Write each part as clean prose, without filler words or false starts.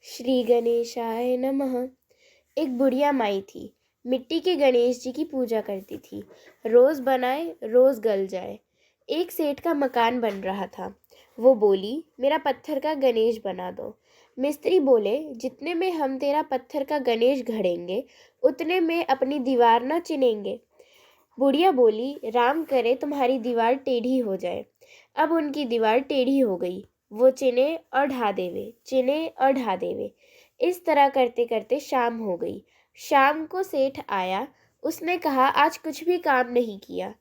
श्री गणेशाय नमः। एक बुढ़िया माई थी। मिट्टी के गणेश जी की पूजा करती थी। रोज बनाए रोज गल जाए। एक सेठ का मकान बन रहा था। वो बोली, मेरा पत्थर का गणेश बना दो। मिस्त्री बोले, जितने में हम तेरा पत्थर का गणेश घड़ेंगे उतने में अपनी दीवार न चिनेंगे। बुढ़िया बोली, राम करे तुम्हारी दीवार टेढ़ी हो जाए। अब उनकी दीवार टेढ़ी हो गई। वो चिने और ढा देवे, चिने और ढा देवे। इस तरह करते करते शाम हो गई। शाम को सेठ आया। उसने कहा, आज कुछ भी काम नहीं किया।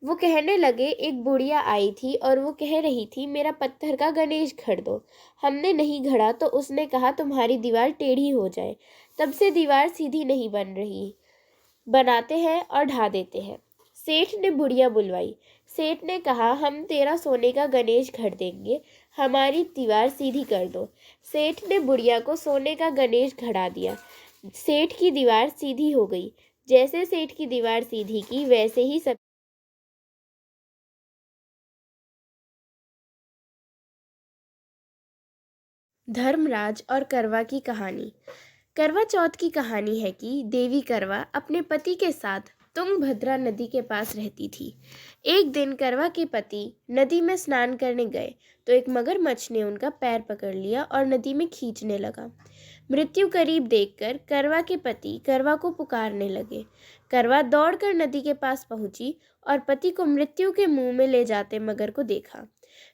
वो कहने लगे, एक बुढ़िया आई थी और वो कह रही थी, मेरा पत्थर का गणेश घड़ दो। हमने नहीं घड़ा तो उसने कहा, तुम्हारी दीवार टेढ़ी हो जाए। तब से दीवार सीधी नहीं बन रही। बनाते हैं और ढा देते हैं। सेठ ने बुढ़िया बुलवाई। सेठ ने कहा, हम तेरा सोने का गणेश घड़ देंगे, हमारी दीवार सीधी कर दो। सेठ ने बुढ़िया को सोने का गणेश घड़ा दिया। सेठ की दीवार सीधी हो गई। जैसे सेठ की दीवार सीधी की वैसे ही सब। धर्मराज और करवा की कहानी। करवा चौथ की कहानी है कि देवी करवा अपने पति के साथ तुंगभद्रा नदी के पास रहती थी। एक दिन करवा के पति नदी में स्नान करने गए तो एक मगरमच्छ ने उनका पैर पकड़ लिया और नदी में खींचने लगा। मृत्यु करीब देखकर करवा के पति करवा को पुकारने लगे। करवा दौड़कर नदी के पास पहुंची और पति को मृत्यु के मुंह में ले जाते मगर को देखा।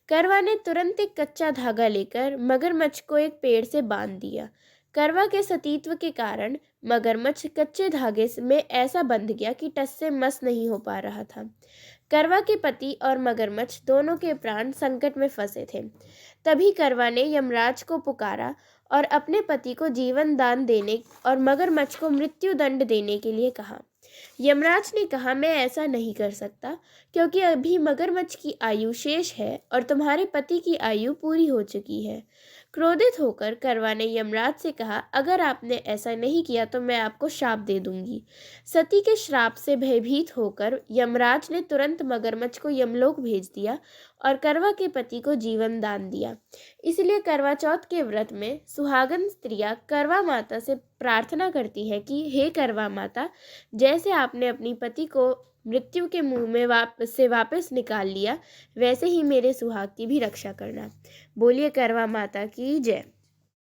करवा ने तुरंत एक कच्चा धागा लेकर मगरमच्छ को एक पेड़ से बांध दिया। करवा के सतीत्व के कारण मगरमच्छ कच्चे धागे में ऐसा बंध गया कि टस से मस नहीं हो पा रहा था। करवा के पति और मगरमच्छ दोनों के प्राण संकट में फंसे थे। तभी करवा ने यमराज को पुकारा और अपने पति को जीवन दान देने और मगरमच्छ को मृत्यु दंड देने के लिए कहा। यमराज ने कहा, मैं ऐसा नहीं कर सकता क्योंकि अभी मगरमच्छ की आयु शेष है और तुम्हारे पति की आयु पूरी हो चुकी है। क्रोधित होकर करवा ने यमराज से कहा, अगर आपने ऐसा नहीं किया तो मैं आपको श्राप दे दूंगी। सती के श्राप से भयभीत होकर यमराज ने तुरंत मगरमच्छ को यमलोक भेज दिया और करवा के पति को जीवन दान दिया। इसलिए करवा चौथ के व्रत में सुहागन स्त्रियां करवा माता से प्रार्थना करती हैं कि हे करवा माता, जैसे आपने अपनी पति को मृत्यु के मुंह में वापस निकाल लिया, वैसे ही मेरे सुहाग की भी रक्षा करना। बोलिए करवा माता की जय।